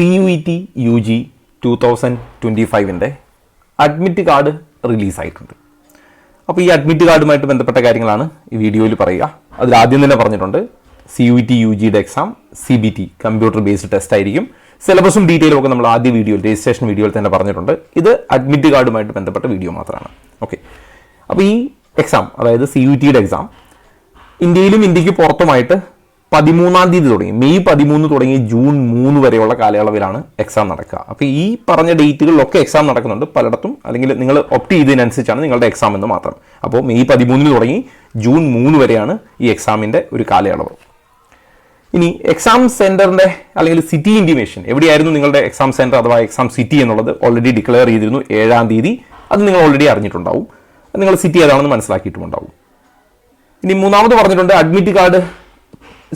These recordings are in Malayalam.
CUET UG 2025 അഡ്മിറ്റ് കാർഡ് റിലീസായിട്ടുണ്ട്. അപ്പോൾ ഈ അഡ്മിറ്റ് കാർഡുമായിട്ട് ബന്ധപ്പെട്ട കാര്യങ്ങളാണ് ഈ വീഡിയോയിൽ പറയുക. അതിൽ ആദ്യം തന്നെ പറഞ്ഞിട്ടുണ്ട് CUET UGയുടെ exam CBT computer based test ആയിരിക്കും. സിലബസും ഡീറ്റെയിലും ഒക്കെ നമ്മൾ ആദ്യ വീഡിയോയിൽ രജിസ്ട്രേഷൻ വീഡിയോയിൽ തന്നെ പറഞ്ഞിട്ടുണ്ട്. ഇത് അഡ്മിറ്റ് കാർഡുമായിട്ട് ബന്ധപ്പെട്ട വീഡിയോ മാത്രമാണ്. ഓക്കെ, അപ്പോൾ ഈ എക്സാം അതായത് CUETയുടെ എക്സാം ഇന്ത്യക്ക് പുറത്തുമായിട്ട് 13-ാം തീയതി തുടങ്ങി, മെയ് 13 തുടങ്ങി ജൂൺ 3 വരെയുള്ള കാലയളവിലാണ് എക്സാം നടക്കുക. അപ്പോൾ ഈ പറഞ്ഞ ഡേറ്റുകളിലൊക്കെ എക്സാം നടക്കുന്നുണ്ട് പലയിടത്തും, അല്ലെങ്കിൽ നിങ്ങൾ ഒപ്റ്റ് ചെയ്തതിനനുസരിച്ചാണ് നിങ്ങളുടെ എക്സാം എന്ന് മാത്രം. അപ്പോൾ മെയ് 13 തുടങ്ങി ജൂൺ 3 വരെയാണ് ഈ എക്സാമിൻ്റെ ഒരു കാലയളവ്. ഇനി എക്സാം സെൻറ്ററിൻ്റെ അല്ലെങ്കിൽ സിറ്റി ഇൻറ്റിമേഷൻ എവിടെയായിരുന്നു നിങ്ങളുടെ എക്സാം സെൻറ്റർ അഥവാ എക്സാം സിറ്റി എന്നുള്ളത് ഓൾറെഡി ഡിക്ലെയർ ചെയ്തിരുന്നു 7-ാം തീയതി. അത് നിങ്ങൾ ഓൾറെഡി അറിഞ്ഞിട്ടുണ്ടാവും, നിങ്ങൾ സിറ്റി ഏതാണെന്ന് മനസ്സിലാക്കിയിട്ടുണ്ടാവും. ഇനി മൂന്നാമത് പറഞ്ഞിട്ടുണ്ട് admit card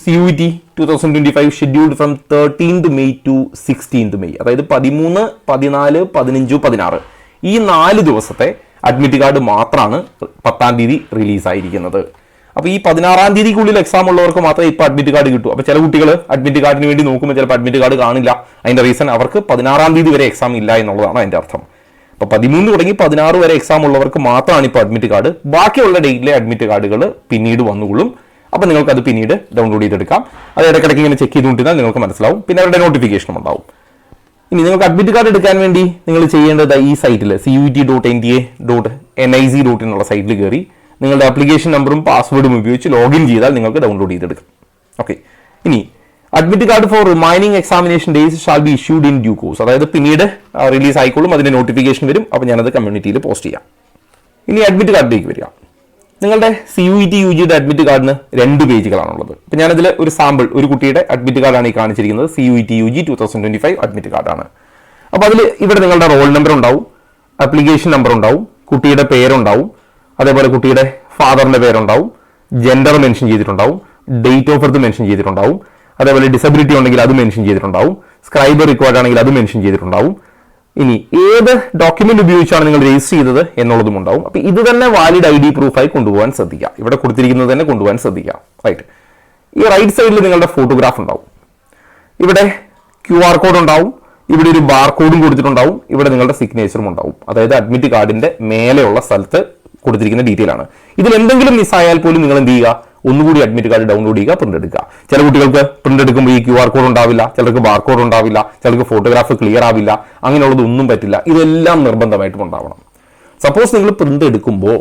CUET 2025 scheduled from 13th May to 16th May, അതായത് 13, 14, 15, 16 ഈ 4 ദിവസത്തെ അഡ്മിറ്റ് കാർഡ് മാത്രമാണ് 10-ാം തീയതി റിലീസായിരിക്കുന്നത്. അപ്പോൾ ഈ 16-ാം തീയതിക്കുള്ളിൽ എക്സാം ഉള്ളവർക്ക് മാത്രമേ ഇപ്പോൾ അഡ്മിറ്റ് കാർഡ് കിട്ടൂ. അപ്പോൾ ചില കുട്ടികൾ അഡ്മിറ്റ് കാർഡിന് വേണ്ടി നോക്കുമ്പോൾ ചിലപ്പോൾ അഡ്മിറ്റ് കാർഡ് കാണില്ല. അതിൻ്റെ റീസൺ അവർക്ക് 16-ാം തീയതി വരെ എക്സാം ഇല്ല എന്നുള്ളതാണ് അതിൻ്റെ അർത്ഥം. അപ്പോൾ 13 തുടങ്ങി 16 വരെ എക്സാം ഉള്ളവർക്ക് മാത്രമാണ് ഇപ്പോൾ അഡ്മിറ്റ് കാർഡ്. ബാക്കിയുള്ള ഡേറ്റിലെ അഡ്മിറ്റ് കാർഡുകൾ പിന്നീട് വന്നുകൊള്ളും. അപ്പോൾ നിങ്ങൾക്ക് അത് പിന്നീട് ഡൗൺലോഡ് ചെയ്തെടുക്കാം. അത് ഇടയ്ക്കിടയ്ക്ക് ഇങ്ങനെ ചെക്ക് ചെയ്തുകൊണ്ടിരുന്നാൽ നിങ്ങൾക്ക് മനസ്സിലാവും. പിന്നെ അവരുടെ നോട്ടിഫിക്കേഷനും ഉണ്ടാവും. ഇനി നിങ്ങൾക്ക് അഡ്മിറ്റ് കാർഡ് എടുക്കാൻ വേണ്ടി നിങ്ങൾ ചെയ്യേണ്ടത് ഈ സൈറ്റിൽ CUET.nta.nic.in എന്നുള്ള സൈറ്റിൽ കയറി നിങ്ങളുടെ ആപ്ലിക്കേഷൻ നമ്പറും പാസ്വേഡും ഉപയോഗിച്ച് ലോഗിൻ ചെയ്താൽ നിങ്ങൾക്ക് ഡൗൺലോഡ് ചെയ്തെടുക്കാം. ഓക്കെ, ഇനി admit card for remaining examination days shall be issued in due course, അതായത് പിന്നീട് റിലീസ് ആയിക്കോളും, അതിൻ്റെ നോട്ടിഫിക്കേഷൻ വരും. അപ്പോൾ ഞാനത് കമ്മ്യൂണിറ്റിയിൽ പോസ്റ്റ് ചെയ്യാം. ഇനി അഡ്മിറ്റ് കാർഡിലേക്ക് വരിക. നിങ്ങളുടെ CUET UGയുടെ അഡ്മിറ്റ് കാർഡിന് 2 പേജുകളാണുള്ളത്. അപ്പോൾ ഞാനതിൽ ഒരു സാമ്പിൾ, ഒരു കുട്ടിയുടെ അഡ്മിറ്റ് കാർഡാണ് ഈ കാണിച്ചിരിക്കുന്നത്. CUET UG 2025 അഡ്മിറ്റ് കാർഡാണ്. അപ്പോൾ അതിൽ ഇവിടെ നിങ്ങളുടെ റോൾ നമ്പർ ഉണ്ടാവും, ആപ്ലിക്കേഷൻ നമ്പർ ഉണ്ടാവും, കുട്ടിയുടെ പേരുണ്ടാവും, അതേപോലെ കുട്ടിയുടെ ഫാദറിൻ്റെ പേരുണ്ടാവും, ജെൻഡർ മെൻഷൻ ചെയ്തിട്ടുണ്ടാവും, ഡേറ്റ് ഓഫ് ബർത്ത് മെൻഷൻ ചെയ്തിട്ടുണ്ടാവും, അതേപോലെ ഡിസബിലിറ്റി ഉണ്ടെങ്കിൽ അത് മെൻഷൻ ചെയ്തിട്ടുണ്ടാവും, സ്ക്രൈബർ റിക്വയർഡ് ആണെങ്കിൽ അത് മെൻഷൻ ചെയ്തിട്ടുണ്ടാവും. ഇനി ഏത് ഡോക്യുമെന്റ് ഉപയോഗിച്ചാണ് നിങ്ങൾ രജിസ്റ്റർ ചെയ്തത് എന്നുള്ളതും ഉണ്ടാവും. അപ്പോൾ ഇത് തന്നെ വാലിഡ് ID പ്രൂഫായി കൊണ്ടുപോകാൻ ശ്രദ്ധിക്കുക. ഇവിടെ കൊടുത്തിരിക്കുന്നത് തന്നെ കൊണ്ടുപോകാൻ ശ്രദ്ധിക്കുക. റൈറ്റ്, ഈ റൈറ്റ് സൈഡിൽ നിങ്ങളുടെ ഫോട്ടോഗ്രാഫ് ഉണ്ടാവും, ഇവിടെ QR കോഡ് ഉണ്ടാവും, ഇവിടെ ഒരു ബാർ കോഡും കൊടുത്തിട്ടുണ്ടാവും, ഇവിടെ നിങ്ങളുടെ സിഗ്നേച്ചറും ഉണ്ടാവും. അതായത് അഡ്മിറ്റ് കാർഡിന്റെ മേലെയുള്ള സ്ഥലത്ത് കൊടുത്തിരിക്കുന്ന ഡീറ്റെയിൽ ആണ്. ഇതിൽ എന്തെങ്കിലും മിസ്സായാൽ പോലും നിങ്ങൾ എന്ത് ചെയ്യുക, ഒന്നുകൂടി അഡ്മിറ്റ് കാർഡ് ഡൗൺലോഡ് ചെയ്യുക, പ്രിന്റ് എടുക്കുക. ചില കുട്ടികൾക്ക് പ്രിന്റ് എടുക്കുമ്പോൾ ഈ QR കോഡ് ഉണ്ടാവില്ല, ചിലർക്ക് ബാർ കോഡ് ഉണ്ടാവില്ല, ചിലർക്ക് ഫോട്ടോഗ്രാഫ് ക്ലിയർ ആവില്ല, അങ്ങനെയുള്ളത് ഒന്നും പറ്റില്ല. ഇതെല്ലാം നിർബന്ധമായിട്ടും ഉണ്ടാവണം. സപ്പോസ് നിങ്ങൾ പ്രിന്റ് എടുക്കുമ്പോൾ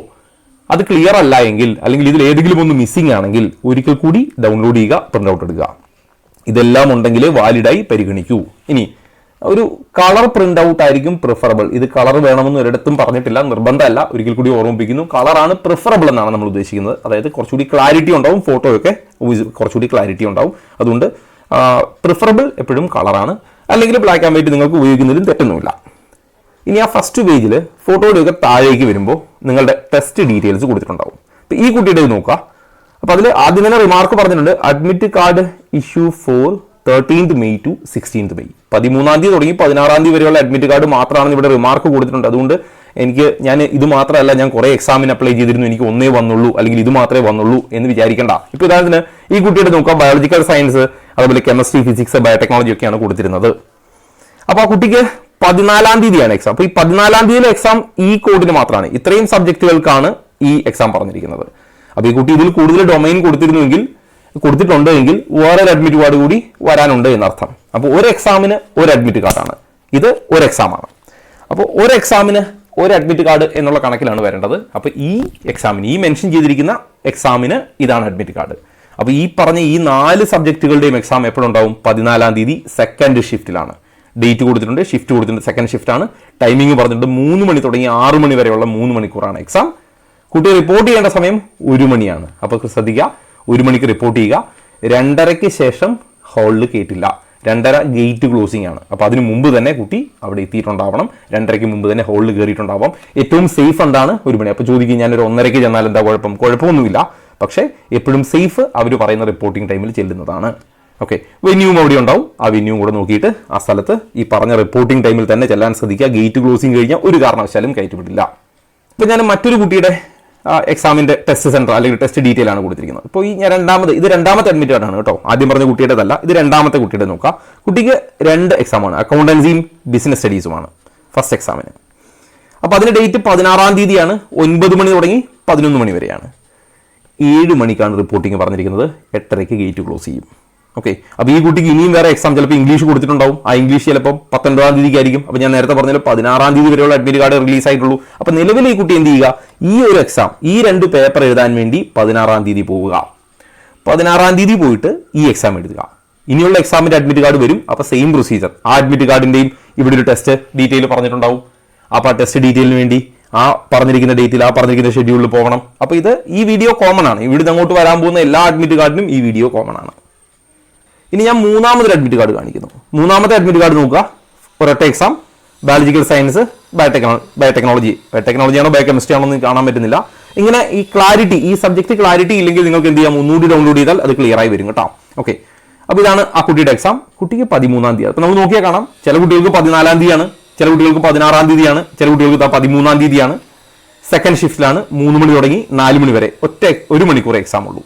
അത് ക്ലിയർ അല്ല എങ്കിൽ, അല്ലെങ്കിൽ ഇതിൽ ഏതെങ്കിലും ഒന്ന് മിസ്സിംഗ് ആണെങ്കിൽ ഒരിക്കൽ കൂടി ഡൗൺലോഡ് ചെയ്യുക, പ്രിന്റ് ഔട്ട് എടുക്കുക. ഇതെല്ലാം ഉണ്ടെങ്കിൽ വാലിഡായി പരിഗണിക്കൂ. ഇനി ഒരു കളർ പ്രിന്റ് ഔട്ട് ആയിരിക്കും പ്രിഫറബിൾ. ഇത് കളർ വേണമെന്ന് ഒരിടത്തും പറഞ്ഞിട്ടില്ല, നിർബന്ധമല്ല. ഒരിക്കൽ കൂടി ഓർമ്മിപ്പിക്കുന്നു, കളറാണ് പ്രിഫറബിൾ എന്നാണ് നമ്മൾ ഉദ്ദേശിക്കുന്നത്. അതായത് കുറച്ചുകൂടി ക്ലാരിറ്റി ഉണ്ടാവും, ഫോട്ടോയൊക്കെ കുറച്ചുകൂടി ക്ലാരിറ്റി ഉണ്ടാവും. അതുകൊണ്ട് പ്രിഫറബിൾ എപ്പോഴും കളറാണ്. അല്ലെങ്കിൽ ബ്ലാക്ക് ആൻഡ് വൈറ്റ് നിങ്ങൾക്ക് ഉപയോഗിക്കുന്നതിലും തെറ്റൊന്നുമില്ല. ഇനി ആ ഫസ്റ്റ് പേജിൽ ഫോട്ടോയുടെയൊക്കെ താഴേക്ക് വരുമ്പോൾ നിങ്ങളുടെ ടെസ്റ്റ് ഡീറ്റെയിൽസ് കൊടുത്തിട്ടുണ്ടാവും. അപ്പോൾ ഈ കുട്ടിയുടെ നോക്കുക. അപ്പോൾ അതിൽ ആദ്യം തന്നെ റിമാർക്ക് പറഞ്ഞിട്ടുണ്ട് admit card issue four 13th May to 16th May, 13-ാം തീയതി തുടങ്ങി 16-ാം തീയതി വരെയുള്ള അഡ്മിറ്റ് കാർഡ് മാത്രമാണെന്ന് ഇവിടെ റിമാർക്ക് കൊടുത്തിട്ടുണ്ട്. അതുകൊണ്ട് ഞാൻ ഇത് മാത്രമല്ല, ഞാൻ കുറേ എക്സാമിന് അപ്ലൈ ചെയ്തിരുന്നു, എനിക്ക് ഒന്നേ വന്നുള്ളൂ അല്ലെങ്കിൽ ഇത് മാത്രമേ വന്നുള്ളൂ എന്ന് വിചാരിക്കേണ്ട. ഇപ്പോൾ ഉദാഹരണത്തിന് ഈ കുട്ടിയുടെ നോക്കാം, ബയോളജിക്കൽ സയൻസ്, അതുപോലെ കെമിസ്ട്രി, ഫിസിക്സ്, ബയോടെക്നോളജി ഒക്കെയാണ് കൊടുത്തിരുന്നത്. അപ്പോൾ ആ കുട്ടിക്ക് 14-ാം തീയതിയാണ് എക്സാം. അപ്പോൾ ഈ 14-ാം തീയതിയിലെ എക്സാം ഈ കോഡിന് മാത്രമാണ്, ഇത്രയും സബ്ജക്റ്റുകൾക്കാണ് ഈ എക്സാം പറഞ്ഞിരിക്കുന്നത്. അപ്പോൾ ഈ കുട്ടി ഇതിൽ കൂടുതൽ ഡൊമൈൻ കൊടുത്തിട്ടുണ്ട് എങ്കിൽ വേറൊരു അഡ്മിറ്റ് കാർഡ് കൂടി വരാനുണ്ട് എന്നർത്ഥം. അപ്പോൾ ഒരു എക്സാമിന് ഒരു അഡ്മിറ്റ് കാർഡാണ്, ഇത് ഒരു എക്സാമാണ്. അപ്പോൾ ഒരു എക്സാമിന് ഒരു അഡ്മിറ്റ് കാർഡ് എന്നുള്ള കണക്കിലാണ് വരേണ്ടത്. അപ്പോൾ ഈ എക്സാമിന്, ഈ മെൻഷൻ ചെയ്തിരിക്കുന്ന എക്സാമിന് ഇതാണ് അഡ്മിറ്റ് കാർഡ്. അപ്പോൾ ഈ പറഞ്ഞ ഈ 4 സബ്ജക്റ്റുകളുടെയും എക്സാം എപ്പോഴുണ്ടാവും, 14-ാം തീയതി സെക്കൻഡ് ഷിഫ്റ്റിലാണ്. ഡേറ്റ് കൊടുത്തിട്ടുണ്ട്, ഷിഫ്റ്റ് കൊടുത്തിട്ടുണ്ട്, സെക്കൻഡ് ഷിഫ്റ്റാണ്. ടൈമിംഗ് പറഞ്ഞിട്ടുണ്ട് 3 മണി തുടങ്ങി 6 മണി വരെയുള്ള 3 മണിക്കൂറാണ് എക്സാം. കുട്ടി റിപ്പോർട്ട് ചെയ്യേണ്ട സമയം 1 മണിയാണ്. അപ്പോൾ ശ്രദ്ധിക്കുക, 1 മണിക്ക് റിപ്പോർട്ട് ചെയ്യുക. 2:30-ക്ക് ശേഷം ഹാളിൽ കയറ്റില്ല, 2:30 ഗേറ്റ് ക്ലോസിംഗ് ആണ്. അപ്പോൾ അതിന് മുമ്പ് തന്നെ കുട്ടി അവിടെ എത്തിയിട്ടുണ്ടാവണം, 2:30-ക്ക് മുമ്പ് തന്നെ ഹാളിൽ കയറിയിട്ടുണ്ടാവാം. ഏറ്റവും സേഫ് എന്താണ്, 1 മണി. അപ്പോൾ ചോദിക്കും ഞാനൊരു 1:30-ക്ക് ചെന്നാൽ എന്താ കുഴപ്പമൊന്നുമില്ല. പക്ഷേ എപ്പോഴും സേഫ് അവർ പറയുന്ന റിപ്പോർട്ടിംഗ് ടൈമിൽ ചെല്ലുന്നതാണ്. ഓക്കെ, വെന്യൂവും അവിടെ ഉണ്ടാവും. ആ വെന്യൂവും കൂടെ നോക്കിയിട്ട് ആ സ്ഥലത്ത് ഈ പറഞ്ഞ റിപ്പോർട്ടിംഗ് ടൈമിൽ തന്നെ ചെല്ലാൻ ശ്രദ്ധിക്കുക. ഗേറ്റ് ക്ലോസിംഗ് കഴിഞ്ഞാൽ ഒരു കാരണവശാലും കയറ്റി വിടില്ല. ഇപ്പോൾ ഞാൻ മറ്റൊരു കുട്ടിയുടെ എക്സാമിന്റെ ടെസ്റ്റ് സെന്റർ അല്ലെങ്കിൽ ടെസ്റ്റ് ഡീറ്റെയിൽ ആണ് കൊടുത്തിരിക്കുന്നത്. ഇപ്പോൾ ഞാൻ രണ്ടാമത്തെ അഡ്മിറ്റ് കാർഡാണ് കേട്ടോ, ആദ്യം പറഞ്ഞ കുട്ടിയുടേതല്ല, ഇത് രണ്ടാമത്തെ കുട്ടിയുടെ നോക്കാം. കുട്ടിക്ക് 2 എക്സാമാണ്, അക്കൗണ്ടൻസിയും ബിസിനസ് സ്റ്റഡീസുമാണ് ഫസ്റ്റ് എക്സാമിന്. അപ്പോൾ അതിന്റെ ഡേറ്റ് 16-ാം തീയതിയാണ്. 9 മണി തുടങ്ങി 11 മണി വരെയാണ്. 7 മണിക്കാണ് റിപ്പോർട്ടിംഗ് പറഞ്ഞിരിക്കുന്നത്. 8:30 ഗേറ്റ് ക്ലോസ് ചെയ്യും. ഓക്കെ, അപ്പോൾ ഈ കുട്ടിക്ക് ഇനിയും വേറെ എക്സാം ചിലപ്പോൾ ഇംഗ്ലീഷ് കൊടുത്തിട്ടുണ്ടാവും. ആ ഇംഗ്ലീഷ് ചിലപ്പോൾ 19-ാം തീയതിക്ക് ആയിരിക്കും. അപ്പോൾ ഞാൻ നേരത്തെ പറഞ്ഞാൽ 16-ാം തീയതി വരെയുള്ള അഡ്മിറ്റ് കാർഡ് റിലീസ് ആയിട്ടുള്ളൂ. അപ്പോൾ നിലവിൽ ഈ കുട്ടി എന്ത് ചെയ്യുക, ഈ ഒരു എക്സാം, ഈ 2 പേപ്പർ എഴുതാൻ വേണ്ടി 16-ാം തീയതി പോവുക. 16-ാം തീയതി പോയിട്ട് ഈ എക്സാം എഴുതുക. ഇനിയുള്ള എക്സാമിന്റെ അഡ്മിറ്റ് കാർഡ് വരും. അപ്പോൾ സെയിം പ്രൊസീജിയർ, ആ അഡ്മിറ്റ് കാർഡിന്റെയും ഇവിടെ ഒരു ടെസ്റ്റ് ഡീറ്റെയിൽ പറഞ്ഞിട്ടുണ്ടാവും. അപ്പോൾ ആ ടെസ്റ്റ് ഡീറ്റെയിലിന് വേണ്ടി ആ പറഞ്ഞിരിക്കുന്ന ഡേറ്റിൽ ആ പറഞ്ഞിരിക്കുന്ന ഷെഡ്യൂളിൽ പോകണം. അപ്പോൾ ഈ വീഡിയോ കോമൺ ആണ്. ഇവിടുന്ന് അങ്ങോട്ട് വരാൻ പോകുന്ന എല്ലാ അഡ്മിറ്റ് കാർഡിനും ഈ വീഡിയോ കോമൺ ആണ്. ഇനി ഞാൻ മൂന്നാമതൊരു അഡ്മിറ്റ് കാർഡ് കാണിക്കുന്നു. മൂന്നാമത്തെ അഡ്മിറ്റ് കാർഡ് നോക്കുക. ഒരൊറ്റ എക്സാം, ബയോളജിക്കൽ സയൻസ്, ബയോടെക്നോളജി ആണോ ബയോകെമിസ്ട്രി ആണോ എന്ന് കാണാൻ പറ്റുന്നില്ല. ഇങ്ങനെ ഈ ക്ലാരിറ്റി, ഈ സബ്ജക്ട് ക്ലാരിറ്റി ഇല്ലെങ്കിൽ നിങ്ങൾക്ക് എന്ത് ചെയ്യാം, ഒന്നുകൂടി ഡൗൺലോഡ് ചെയ്താൽ അത് ക്ലിയർ ആയി വരും കേട്ടോ. ഓക്കെ, അപ്പോൾ ഇതാണ് ആ കുട്ടിയുടെ എക്സാം. കുട്ടിക്ക് 13-ാം തീയതി. അപ്പോൾ നമ്മൾ നോക്കിയാൽ കാണാം, ചില കുട്ടികൾക്ക് 14-ാം തീയതിയാണ്, ചില കുട്ടികൾക്ക് 16-ാം തീയതിയാണ്, ചില കുട്ടികൾക്ക് 13-ാം തീയതിയാണ്. സെക്കൻഡ് ഷിഫ്റ്റിലാണ്. 3 മണി തുടങ്ങി 4 മണി വരെ 1 മണിക്കൂർ എക്സാം ഉള്ളൂ.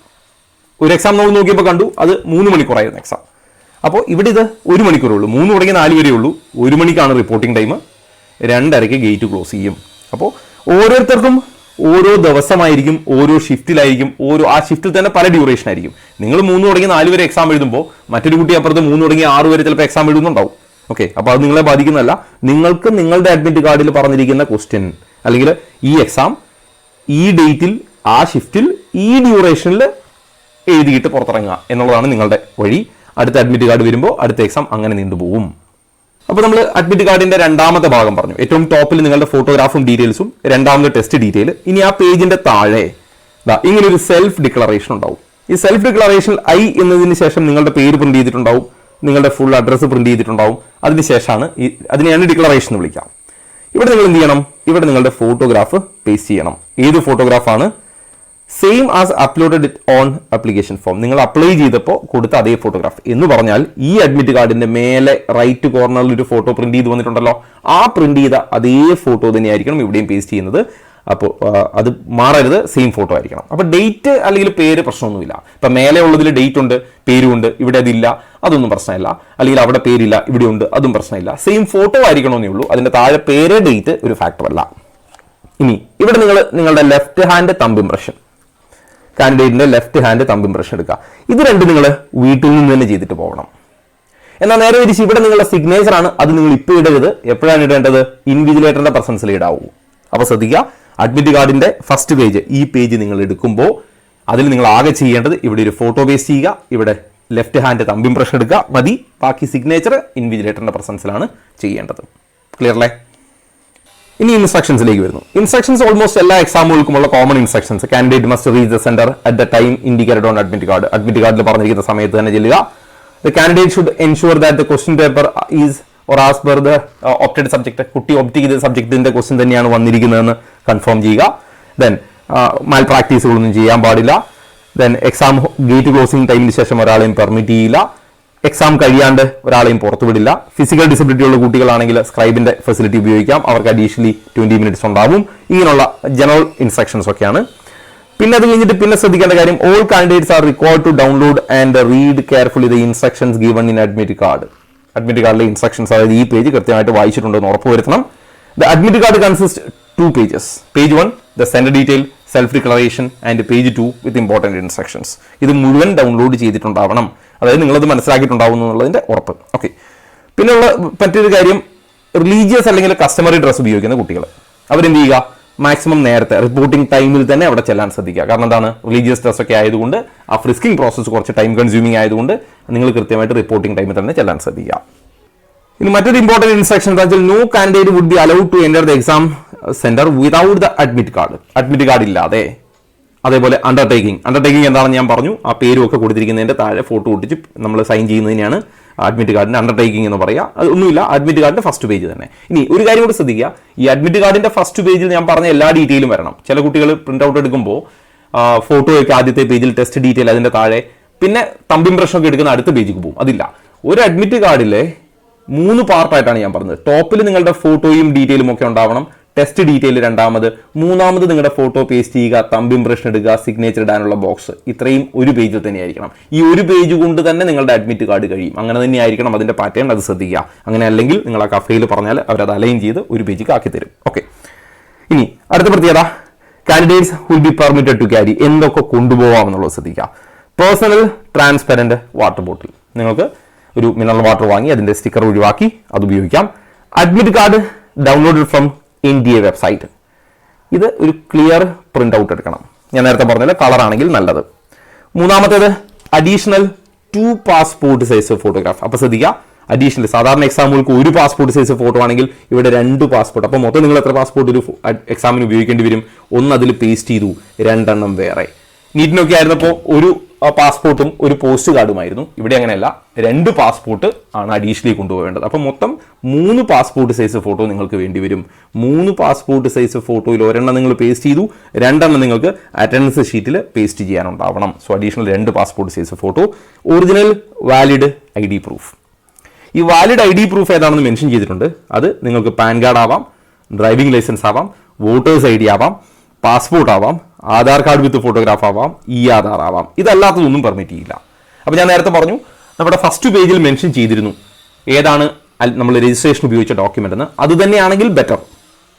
ഒരു എക്സാം നമ്മൾ നോക്കിയപ്പോൾ കണ്ടു, അത് 3 മണിക്കൂറായിരുന്നു എക്സാം. അപ്പോൾ ഇവിടെ ഇത് 1 മണിക്കൂറേ ഉള്ളൂ. 3 തുടങ്ങി 4 വരെ ഉള്ളൂ. 1 മണിക്കാണ് റിപ്പോർട്ടിംഗ് ടൈം. 2:30 ഗേറ്റ് ക്ലോസ് ചെയ്യും. അപ്പോൾ ഓരോരുത്തർക്കും ഓരോ ദിവസമായിരിക്കും, ഓരോ ഷിഫ്റ്റിലായിരിക്കും, ആ ഷിഫ്റ്റിൽ തന്നെ പല ഡ്യൂറേഷൻ ആയിരിക്കും. നിങ്ങൾ 3 തുടങ്ങി 4 വരെ എക്സാം എഴുതുമ്പോൾ മറ്റൊരു കുട്ടി അപ്പുറത്ത് 3 തുടങ്ങി 6 വരെ ചിലപ്പോൾ എക്സാം എഴുതുന്നുണ്ടാവും. ഓക്കെ, അപ്പോൾ അത് നിങ്ങളെ ബാധിക്കുന്നതല്ല. നിങ്ങൾക്ക് നിങ്ങളുടെ അഡ്മിറ്റ് കാർഡിൽ പറഞ്ഞിരിക്കുന്ന ക്വസ്റ്റ്യൻ അല്ലെങ്കിൽ ഈ എക്സാം ഈ ഡേറ്റിൽ ആ ഷിഫ്റ്റിൽ ഈ ഡ്യൂറേഷനിൽ എഴുതിയിട്ട് പുറത്തിറങ്ങുക എന്നുള്ളതാണ് നിങ്ങളുടെ വഴി. അടുത്ത അഡ്മിറ്റ് കാർഡ് വരുമ്പോൾ അടുത്ത എക്സാം അങ്ങനെ നീണ്ടുപോകും. അപ്പോൾ നമ്മൾ അഡ്മിറ്റ് കാർഡിന്റെ രണ്ടാമത്തെ ഭാഗം പറഞ്ഞു. ഏറ്റവും ടോപ്പിൽ നിങ്ങളുടെ ഫോട്ടോഗ്രാഫും ഡീറ്റെയിൽസും, രണ്ടാമത്തെ ടെസ്റ്റ് ഡീറ്റെയിൽ. ഇനി ആ പേജിന്റെ താഴെ ഇങ്ങനെ ഒരു സെൽഫ് ഡിക്ലറേഷൻ ഉണ്ടാവും. ഈ സെൽഫ് ഡിക്ലറേഷനിൽ ഐ എന്നതിന് ശേഷം നിങ്ങളുടെ പേര് പ്രിന്റ് ചെയ്തിട്ടുണ്ടാവും, നിങ്ങളുടെ ഫുൾ അഡ്രസ്സ് പ്രിന്റ് ചെയ്തിട്ടുണ്ടാവും. അതിനുശേഷമാണ് അതിനെയാണ് ഡിക്ലറേഷൻ എന്ന് വിളിക്കാം. ഇവിടെ നിങ്ങൾ എന്ത് ചെയ്യണം, ഇവിടെ നിങ്ങളുടെ ഫോട്ടോഗ്രാഫ് പേസ്റ്റ് ചെയ്യണം. ഏത് ഫോട്ടോഗ്രാഫാണ്? Same as uploaded on application form. നിങ്ങൾ അപ്ലൈ ചെയ്തപ്പോൾ കൊടുത്ത അതേ ഫോട്ടോഗ്രാഫ് എന്ന് പറഞ്ഞാൽ ഈ അഡ്മിറ്റ് കാർഡിന്റെ മേലെ റൈറ്റ് കോർണറിൽ ഒരു ഫോട്ടോ പ്രിന്റ് ചെയ്ത് വന്നിട്ടുണ്ടല്ലോ, ആ പ്രിന്റ് ചെയ്ത അതേ ഫോട്ടോ തന്നെയായിരിക്കണം ഇവിടെയും പേസ്റ്റ് ചെയ്യുന്നത്. അപ്പോൾ അത് മാറരുത്, സെയിം ഫോട്ടോ ആയിരിക്കണം. അപ്പോൾ ഡേറ്റ് അല്ലെങ്കിൽ പേര് പ്രശ്നമൊന്നുമില്ല. ഇപ്പം മേലെ ഉള്ളതിൽ ഡേറ്റ് ഉണ്ട്, പേരുണ്ട്, ഇവിടെ അതില്ല, അതൊന്നും പ്രശ്നമില്ല. അല്ലെങ്കിൽ അവിടെ പേരില്ല, ഇവിടെ ഉണ്ട്, അതും പ്രശ്നമില്ല. സെയിം ഫോട്ടോ ആയിരിക്കണമെന്നേ ഉള്ളൂ. അതിന്റെ താഴെ പേര് ഡേറ്റ് ഒരു ഫാക്ടർ അല്ല. ഇനി ഇവിടെ നിങ്ങളുടെ ലെഫ്റ്റ് ഹാൻഡ് തമ്പ് ഇംപ്രഷൻ, കാൻഡിഡേറ്റിന്റെ ലെഫ്റ്റ് ഹാൻഡ് തമ്പ് ഇംപ്രഷൻ എടുക്കുക. ഇത് രണ്ടും നിങ്ങൾ വീട്ടിൽ നിന്ന് തന്നെ ചെയ്തിട്ട് പോകണം. എന്നാൽ നേരെ തിരിച്ച് ഇവിടെ നിങ്ങളുടെ സിഗ്നേച്ചർ ആണ്, അത് നിങ്ങൾ ഇപ്പോൾ ഇടരുത്. എപ്പോഴാണ് ഇടേണ്ടത്? ഇൻവിജിലേറ്ററിന്റെ പ്രസൻസിൽ ഇടാവൂ. അപ്പോൾ ശ്രദ്ധിക്കുക, അഡ്മിറ്റ് കാർഡിന്റെ ഫസ്റ്റ് പേജ്, ഈ പേജ് നിങ്ങൾ എടുക്കുമ്പോൾ അതിൽ നിങ്ങൾ ആകെ ചെയ്യേണ്ടത് ഇവിടെ ഒരു ഫോട്ടോ പേസ്റ്റ് ചെയ്യുക, ഇവിടെ ലെഫ്റ്റ് ഹാൻഡ് തമ്പ് ഇംപ്രഷൻ എടുക്കുക, മതി. ബാക്കി സിഗ്നേച്ചർ ഇൻവിജിലേറ്ററിന്റെ പ്രസൻസിലാണ് ചെയ്യേണ്ടത്. ക്ലിയർ അല്ലേ? ഇനി ഇൻസ്ട്രക്ഷൻസിലേക്ക് വരുന്നു. ഇൻസ്ട്രക്ഷൻസ് ഓൾമോസ്റ്റ് എല്ലാ എക്സാമുകൾക്കുമുള്ള common instructions. Candidate must reach the centre at the time indicated on admit card. Admit കാർഡിൽ പറഞ്ഞിരിക്കുന്ന സമയത്ത് തന്നെ ചെല്ലുക. The candidate should ensure that the question paper is or as per the opted subject. കുട്ടി ഓപ്റ്റ് ചെയ്ത സബ്ജക്റ്റിന്റെ ക്വസ്റ്റ്യൻ തന്നെയാണ് വന്നിരിക്കുന്നതെന്ന് കൺഫേം ചെയ്യുക. ദെൻ മാൽ പ്രാക്ടീസുകളൊന്നും ചെയ്യാൻ പാടില്ല. ദെൻ എക്സാം ഗേറ്റ് ക്ലോസിംഗ് ടൈമിന് ശേഷം ഒരാളെയും പെർമിറ്റ് ചെയ്യില്ല. എക്സാം കഴിയാണ്ട് ഒരാളെയും പുറത്തുവിടില്ല. ഫിസിക്കൽ ഡിസബിലിറ്റി ഉള്ള കുട്ടികളാണെങ്കിൽ സ്ക്രൈബിന്റെ ഫെസിലിറ്റി ഉപയോഗിക്കാം, അവർക്ക് അഡീഷണലി 20 മിനിറ്റ്സ് ഉണ്ടാവും. ഇങ്ങനെയുള്ള ജനറൽ ഇൻസ്ട്രക്ഷൻസ് ഒക്കെയാണ്. പിന്നെ അത് കഴിഞ്ഞിട്ട് പിന്നെ ശ്രദ്ധിക്കേണ്ട കാര്യം, all candidates are required to download and read carefully the instructions given in admit card. Admit കാർഡിലെ ഇൻസ്ട്രക്ഷൻസ്, അതായത് ഈ പേജ് കൃത്യമായിട്ട് വായിച്ചിട്ടുണ്ടെന്ന് ഉറപ്പുവരുത്തണം. The admit card consist 2 pages. Page 1 the sender detail, self declaration, and page 2 with important instructions. ഇത് മുഴുവൻ ഡൗൺലോഡ് ചെയ്തിട്ടുണ്ടാവണം, അതായത് നിങ്ങളത് മനസ്സിലാക്കിയിട്ടുണ്ടാവും എന്നുള്ളതിന്റെ ഉറപ്പ്. ഓക്കെ, പിന്നെയുള്ള മറ്റൊരു കാര്യം, റിലീജിയസ് അല്ലെങ്കിൽ കസ്റ്റമറി ഡ്രസ്സ് ഉപയോഗിക്കുന്ന കുട്ടികൾ അവരെന്ത് ചെയ്യുക, മാക്സിമം നേരത്തെ റിപ്പോർട്ടിംഗ് ടൈമിൽ തന്നെ അവിടെ ചെല്ലാൻ ശ്രദ്ധിക്കുക. കാരണം എന്താണ്, റിലീജിയസ് ഡ്രസ് ഒക്കെ ആയതുകൊണ്ട് ആ ഫ്രിസ്കിംഗ് പ്രോസസ്സ് കുറച്ച് ടൈം കൺസ്യൂമിംഗ് ആയതുകൊണ്ട് നിങ്ങൾ കൃത്യമായിട്ട് റിപ്പോർട്ടിംഗ് ടൈമിൽ തന്നെ ചെല്ലാൻ ശ്രദ്ധിക്കുക. ഇനി മറ്റൊരു ഇമ്പോർട്ടന്റ് ഇൻസ്ട്രക്ഷൻ എന്താ വെച്ചാൽ, no candidate would be allowed to enter the exam centre without the admit card. Admit card ഇല്ലാതെ. അതേപോലെ അണ്ടർടേക്കിംഗ് എന്താണെന്ന് ഞാൻ പറഞ്ഞു. ആ പേരും ഒക്കെ കൊടുത്തിരിക്കുന്നതിന്റെ താഴെ ഫോട്ടോ ഒട്ടിച്ച് നമ്മൾ സൈൻ ചെയ്യുന്നതിനാണ് അഡ്മിറ്റ് കാർഡിന്റെ അണ്ടർടേക്കിംഗ് എന്ന് പറയുക. അത് ഒന്നുമില്ല, അഡ്മിറ്റ് കാർഡിന്റെ ഫസ്റ്റ് പേജ് തന്നെ. ഇനി ഒരു കാര്യം കൂടി ശ്രദ്ധിക്കുക, ഈ അഡ്മിറ്റ് കാർഡിന്റെ ഫസ്റ്റ് പേജിൽ ഞാൻ പറഞ്ഞ എല്ലാ ഡീറ്റെയിലും വരണം. ചില കുട്ടികൾ പ്രിന്റ് ഔട്ട് എടുക്കുമ്പോൾ ഫോട്ടോയൊക്കെ ആദ്യത്തെ പേജിൽ, ടെസ്റ്റ് ഡീറ്റെയിൽ അതിന്റെ താഴെ, പിന്നെ തമ്പ് ഇംപ്രഷൻ ഒക്കെ എടുക്കുന്ന അടുത്ത പേജിൽ പോകും. അതില്ല. ഒരു അഡ്മിറ്റ് കാർഡിലെ 3 പാർട്ടായിട്ടാണ് ഞാൻ പറഞ്ഞത്. ടോപ്പിൽ നിങ്ങളുടെ ഫോട്ടോയും ഡീറ്റെയിലും ഒക്കെ ഉണ്ടാവണം. ടെസ്റ്റ് ഡീറ്റെയിൽ രണ്ടാമത്, മൂന്നാമത് നിങ്ങളുടെ ഫോട്ടോ പേസ്റ്റ് ചെയ്യുക, തമ്പ് ഇംപ്രഷൻ എടുക്കുക, സിഗ്നേച്ചർ ഇടാനുള്ള ബോക്സ്. ഇത്രയും ഒരു പേജിൽ തന്നെ ആയിരിക്കണം. ഈ ഒരു പേജ് കൊണ്ട് തന്നെ നിങ്ങളുടെ അഡ്മിറ്റ് കാർഡ് കഴിയും. അങ്ങനെ തന്നെ ആയിരിക്കണം അതിന്റെ പാറ്റേൺ, അത് ശ്രദ്ധിക്കുക. അങ്ങനെ അല്ലെങ്കിൽ നിങ്ങൾ ആ കഫേയിൽ പറഞ്ഞാൽ അവരത് അലൈൻ ചെയ്ത് ഒരു പേജിൽ ആക്കി തരും. ഓക്കെ, ഇനി അടുത്ത പ്രത്യേകത, candidates will be permitted to carry. എന്തൊക്കെ കൊണ്ടുപോകാമെന്നുള്ളത് ശ്രദ്ധിക്കുക. പേഴ്സണൽ ട്രാൻസ്പെറന്റ് വാട്ടർ ബോട്ടിൽ, നിങ്ങൾക്ക് ഒരു മിനറൽ വാട്ടർ വാങ്ങി അതിന്റെ സ്റ്റിക്കർ ഒഴിവാക്കി അത് ഉപയോഗിക്കാം. Admit card downloaded from NTA website. ഇത് ഒരു ക്ലിയർ പ്രിന്റ് ഔട്ട് എടുക്കണം. ഞാൻ നേരത്തെ പറഞ്ഞില്ല, കളർ ആണെങ്കിൽ നല്ലത്. മൂന്നാമത്തേത് അഡീഷണൽ 2 പാസ്പോർട്ട് സൈസ് ഫോട്ടോഗ്രാഫ്. അപ്പൊ ശ്രദ്ധിക്കുക, അഡീഷണൽ സാധാരണ എക്സാമുകൾക്ക് ഒരു പാസ്പോർട്ട് സൈസ് ഫോട്ടോ ആണെങ്കിൽ ഇവിടെ 2 പാസ്പോർട്ട്. അപ്പോൾ മൊത്തം നിങ്ങൾ എത്ര പാസ്പോർട്ട് ഒരു എക്സാമിന് ഉപയോഗിക്കേണ്ടി വരും? ഒന്ന് അതിൽ പേസ്റ്റ് ചെയ്തു, 2 എണ്ണം വേറെ. നീറ്റിനൊക്കെ ആയിരുന്നപ്പോൾ ഒരു പാസ്പോർട്ടും ഒരു പോസ്റ്റ് കാർഡുമായിരുന്നു. ഇവിടെ അങ്ങനെയല്ല, 2 പാസ്പോർട്ട് ആണ് അഡീഷണലി കൊണ്ടുപോകേണ്ടത്. അപ്പം മൊത്തം 3 പാസ്പോർട്ട് സൈസ് ഫോട്ടോ നിങ്ങൾക്ക് വേണ്ടി വരും. 3 പാസ്പോർട്ട് സൈസ് ഫോട്ടോയിൽ 1 എണ്ണം നിങ്ങൾ പേസ്റ്റ് ചെയ്തു, 2 എണ്ണം നിങ്ങൾക്ക് അറ്റൻഡൻസ് ഷീറ്റിൽ പേസ്റ്റ് ചെയ്യാനുണ്ടാവണം. So additional 2 passport size photo. Original valid ID proof. ഈ വാലിഡ് ID പ്രൂഫ് ഏതാണെന്ന് മെൻഷൻ ചെയ്തിട്ടുണ്ട്. അത് നിങ്ങൾക്ക് പാൻ കാർഡ് ആവാം, ഡ്രൈവിംഗ് ലൈസൻസ് ആവാം, വോട്ടേഴ്സ് ID ആവാം, പാസ്പോർട്ട് ആവാം, ആധാർ കാർഡ് വിത്ത് ഫോട്ടോഗ്രാഫ് ആവാം, ആധാർ ആവാം. ഇതല്ലാത്തതൊന്നും പെർമിറ്റ് ചെയ്യില്ല. അപ്പോൾ ഞാൻ നേരത്തെ പറഞ്ഞു, നമ്മുടെ ഫസ്റ്റ് പേജിൽ മെൻഷൻ ചെയ്തിരുന്നു ഏതാണ് നമ്മൾ രജിസ്ട്രേഷൻ ഉപയോഗിച്ച ഡോക്യുമെന്റ് എന്ന്. അത് തന്നെയാണെങ്കിൽ better.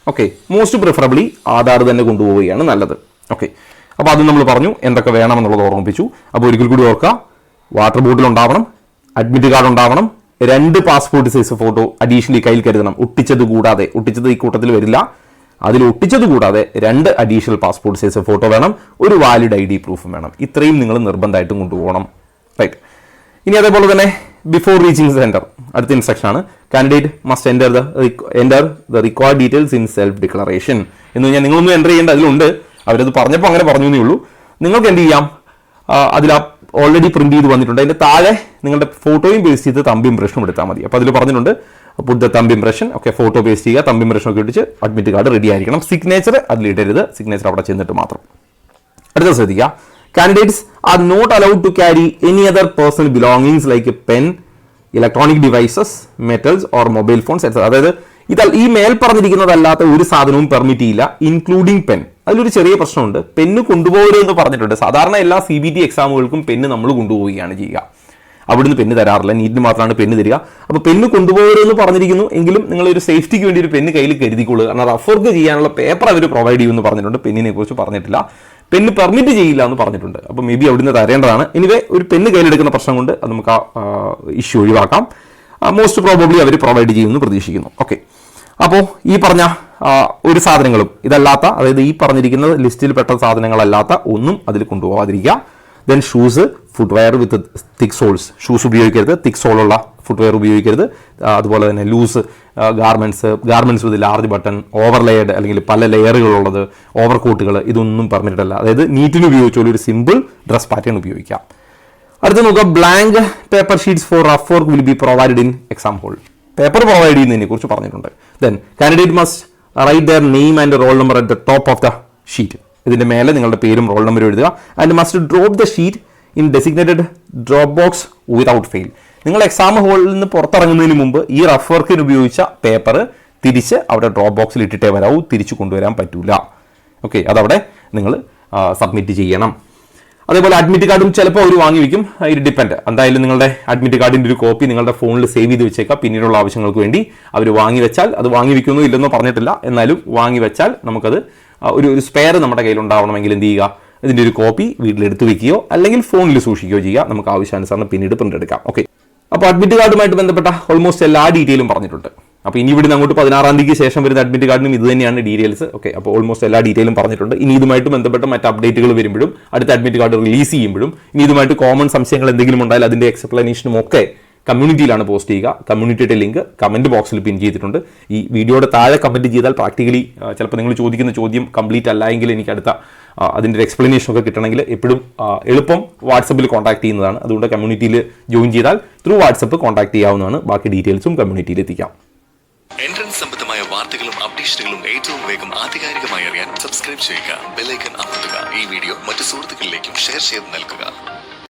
Okay, most preferably Aadhaar തന്നെ കൊണ്ടുപോവുകയാണ് നല്ലത്. ഓക്കെ, അപ്പോൾ അത് നമ്മൾ പറഞ്ഞു എന്തൊക്കെ വേണമെന്നുള്ളത് ഓർമ്മിപ്പിച്ചു. അപ്പോൾ ഒരിക്കൽ കൂടി ഓർക്കുക, വാട്ടർ ബോട്ടിൽ ഉണ്ടാവണം, അഡ്മിറ്റ് കാർഡ് ഉണ്ടാവണം, 2 പാസ്പോർട്ട് സൈസ് ഫോട്ടോ അഡീഷണലി കയ്യിൽ കരുതണം. ഒട്ടിച്ചത് കൂടാതെ, ഒട്ടിച്ചത് ഈ കൂട്ടത്തിൽ വരില്ല, അതിൽ ഒട്ടിച്ചത് കൂടാതെ 2 അഡീഷണൽ പാസ്പോർട്ട് സൈസ് ഫോട്ടോ വേണം, ഒരു വാലിഡ് ID പ്രൂഫും വേണം. ഇത്രയും നിങ്ങൾ നിർബന്ധമായിട്ടും കൊണ്ടുപോകണം. റൈറ്റ്. ഇനി അതേപോലെ തന്നെ ബിഫോർ റീച്ചിങ് സെന്റർ അടുത്ത ഇൻസ്ട്രക്ഷൻ ആണ്, candidate must enter the required details in self declaration എന്ന് പറഞ്ഞാൽ നിങ്ങളൊന്നും എൻ്റർ ചെയ്യേണ്ട, അതിലുണ്ട്. അവരത് പറഞ്ഞപ്പോൾ അങ്ങനെ പറഞ്ഞു എന്നേ ഉള്ളൂ. നിങ്ങൾക്ക് എന്ത് ചെയ്യാം, അതിൽ ഓൾറെഡി പ്രിന്റ് ചെയ്ത് വന്നിട്ടുണ്ട്. അതിന്റെ താഴെ നിങ്ങളുടെ ഫോട്ടോയും പേസ്റ്റ് ചെയ്ത് തമ്പ് ഇംപ്രഷനും എടുത്താൽ മതി. അപ്പോൾ അതിൽ പറഞ്ഞിട്ടുണ്ട് put the thumb impression. Okay, photo paste ചെയ്യുക, തമ്പ് ഇംപ്രഷൻ ഒക്കെ ഇട്ടിച്ച് അഡ്മിറ്റ് കാർഡ് റെഡി ആയിരിക്കണം. സിഗ്നേച്ചർ അതിലിടരുത്, സിഗ്നേച്ചർ അവിടെ ചെന്നിട്ട് മാത്രം. അടുത്ത ശ്രദ്ധിക്കുക, candidates are not allowed to carry any other personal belongings like pen, electronic devices, metals or mobile phones etcetera. അതായത് ഈ മേൽ പറഞ്ഞിരിക്കുന്നതല്ലാത്ത ഒരു സാധനവും പെർമിറ്റ് ചെയ്യില്ല, ഇൻക്ലൂഡിംഗ് പെൻ. അതിലൊരു ചെറിയ പ്രശ്നമുണ്ട്, പെന്ന് കൊണ്ടുപോകരുത് എന്ന് പറഞ്ഞിട്ടുണ്ട്. സാധാരണ എല്ലാ CBT എക്സാമുകൾക്കും പെന്ന് നമ്മൾ കൊണ്ടുപോവുകയാണ് ചെയ്യുക. അവിടുന്ന് പെന്ന് തരാറില്ല, നീറ്റിന് മാത്രമാണ് പെന്ന് തരിക. അപ്പോൾ പെന്ന് കൊണ്ടുപോകരുതെന്ന് പറഞ്ഞിരിക്കുന്നു, എങ്കിലും നിങ്ങൾ ഒരു സേഫ്റ്റിക്ക് വേണ്ടി ഒരു പെന്ന് കയ്യിൽ കരുതിക്കൊള്ളുക. കാരണം റഫർക്ക് ചെയ്യാനുള്ള പേപ്പർ അവർ പ്രൊവൈഡ് ചെയ്യുമെന്ന് പറഞ്ഞിട്ടുണ്ട്, പെന്നിനെ കുറിച്ച് പറഞ്ഞിട്ടില്ല. പെന്ന് പെർമിറ്റ് ചെയ്യില്ല എന്ന് പറഞ്ഞിട്ടുണ്ട്. അപ്പോൾ മേ ബി അവിടുന്ന് തരേണ്ടതാണ്. എനിവേ ഒരു പെന്ന് കയ്യിലെടുക്കുന്ന പ്രശ്നം കൊണ്ട് അത് നമുക്ക് ആ ഇഷ്യൂ ഒഴിവാക്കാം. മോസ്റ്റ് പ്രോബബ്ലി അവർ പ്രൊവൈഡ് ചെയ്യുമെന്ന് പ്രതീക്ഷിക്കുന്നു. ഓക്കെ, അപ്പോൾ ഈ പറഞ്ഞ ഒരു സാധനങ്ങളും ഇതല്ലാത്ത, അതായത് ഈ പറഞ്ഞിരിക്കുന്ന ലിസ്റ്റിൽ പെട്ട സാധനങ്ങളല്ലാത്ത ഒന്നും അതിൽ കൊണ്ടുപോകാതിരിക്കുക. Then shoes, footwear with thick soles. Shoes ഉപയോഗിക്കരുത്, തിക് സോളുള്ള ഫുട്വെയർ ഉപയോഗിക്കരുത്. അതുപോലെ തന്നെ loose garments with large button, overlayered അല്ലെങ്കിൽ പല ലെയറുകളുള്ളത്, ഓവർ കോട്ടുകൾ, ഇതൊന്നും പെർമിറ്റഡ് അല്ല. അതായത് നീറ്റിന് ഉപയോഗിച്ചോളൂ ഒരു സിമ്പിൾ ഡ്രസ് പാറ്റേൺ ഉപയോഗിക്കാം. അടുത്ത് നോക്കുക, blank paper sheets for rough work will be provided in exam hall. Paper provide ചെയ്യുന്നതിനെ കുറിച്ച് പറഞ്ഞിട്ടുണ്ട്. Then candidate must write their name and roll number at the top of the sheet. ഇതിന്റെ മേലെ നിങ്ങളുടെ പേരും റോൾ നമ്പറും എഴുതുക. And must drop the sheet in designated drop box without fail. നിങ്ങൾ എക്സാം ഹോളിൽ നിന്ന് പുറത്തിറങ്ങുന്നതിന് മുമ്പ് ഈ റഫ് വർക്കിന് ഉപയോഗിച്ച പേപ്പർ തിരിച്ച് അവിടെ ഡ്രോപ്പ് ബോക്സിൽ ഇട്ടിട്ടേ വരാവൂ, തിരിച്ചു കൊണ്ടുവരാൻ പറ്റൂല. ഓക്കെ, അതവിടെ നിങ്ങൾ സബ്മിറ്റ് ചെയ്യണം. അതേപോലെ അഡ്മിറ്റ് കാർഡും ചിലപ്പോൾ അവർ വാങ്ങി വയ്ക്കും, ഇത് ഡിപ്പെൻഡ്. എന്തായാലും നിങ്ങളുടെ അഡ്മിറ്റ് കാർഡിൻ്റെ ഒരു കോപ്പി നിങ്ങളുടെ ഫോണിൽ സേവ് ചെയ്ത് വെച്ചേക്കാം. പിന്നീടുള്ള ആവശ്യങ്ങൾക്ക് വേണ്ടി അവർ വാങ്ങി വെച്ചാൽ, അത് വാങ്ങി വയ്ക്കുമെന്നോ ഇല്ലെന്നോ പറഞ്ഞിട്ടില്ല, എന്നാലും വാങ്ങി വെച്ചാൽ നമുക്കത് ഒരു സ്പെയർ നമ്മുടെ കയ്യിൽ ഉണ്ടാവണമെങ്കിൽ എന്ത് ചെയ്യുക, ഇതിൻ്റെ ഒരു കോപ്പി വീട്ടിലെടുത്ത് വെക്കുകയോ അല്ലെങ്കിൽ ഫോണിൽ സൂക്ഷിക്കുകയോ ചെയ്യുക. നമുക്ക് ആവശ്യാനുസരണം പിന്നീട് പ്രിന്റ് എടുക്കാം. ഓക്കെ, അപ്പോൾ അഡ്മിറ്റ് കാർഡുമായിട്ട് ബന്ധപ്പെട്ട ഓൾമോസ്റ്റ് എല്ലാ ഡീറ്റെയിലും പറഞ്ഞിട്ടുണ്ട്. അപ്പോൾ ഇനി ഇവിടുന്ന് അങ്ങോട്ട് 16-ാം തീയതിക്ക് ശേഷം വരുന്ന അഡ്മിറ്റ് കാർഡിനും ഇത് തന്നെയാണ് ഡീറ്റെയിൽസ്. ഓക്കെ, അപ്പോൾ ഓൾമോസ്റ്റ് എല്ലാ ഡീറ്റെയിലും പറഞ്ഞിട്ടുണ്ട്. ഇനി ഇതുമായിട്ട് ബന്ധപ്പെട്ട മറ്റ് അപ്ഡേറ്റുകൾ വരുമ്പോഴും അടുത്ത അഡ്മിറ്റ് കാർഡ് റിലീസ് ചെയ്യുമ്പോഴും ഇനി ഇതുമായിട്ട് കോമൺ സംശയങ്ങൾ എന്തെങ്കിലും ഉണ്ടായാൽ അതിൻ്റെ എക്സ്പ്ലനേഷനും ഒക്കെ കമ്മ്യൂണിറ്റിയിലാണ് പോസ്റ്റ് ചെയ്യുക. കമ്മ്യൂണിറ്റിയുടെ ലിങ്ക് കമന്റ് ബോക്സിൽ പിൻ ചെയ്തിട്ടുണ്ട്. ഈ വീഡിയോയുടെ താഴെ കമന്റ് ചെയ്താൽ പ്രാക്ടിക്കലി ചിലപ്പോൾ നിങ്ങൾ ചോദിക്കുന്ന ചോദ്യം കംപ്ലീറ്റ് അല്ല എങ്കിൽ എനിക്ക് അടുത്ത അതിൻ്റെ ഒരു എക്സ്പ്ലനേഷൻ ഒക്കെ കിട്ടണമെങ്കിൽ എപ്പോഴും എളുപ്പം വാട്സപ്പിൽ കോൺടാക്ട് ചെയ്യുന്നതാണ്. അതുകൊണ്ട് കമ്മ്യൂണിറ്റിയിൽ ജോയിൻ ചെയ്താൽ ത്രൂ വാട്സപ്പ് കോൺടാക്ട് ചെയ്യാവുന്നതാണ്. ബാക്കി ഡീറ്റെയിൽസും കമ്മ്യൂണിറ്റിയിൽ എത്തിക്കാം. എൻട്രൻസ് സംബന്ധമായ വാർത്തകളും അപ്ഡേഷനുകളും ഏറ്റവും വേഗം ആധികാരികമായി അറിയാൻ സബ്സ്ക്രൈബ് ചെയ്യുക, ബെൽ ഐക്കൺ അമർത്തുക. ഈ വീഡിയോ മറ്റു സുഹൃത്തുക്കളിലേക്കും ഷെയർ ചെയ്ത് നൽകുക.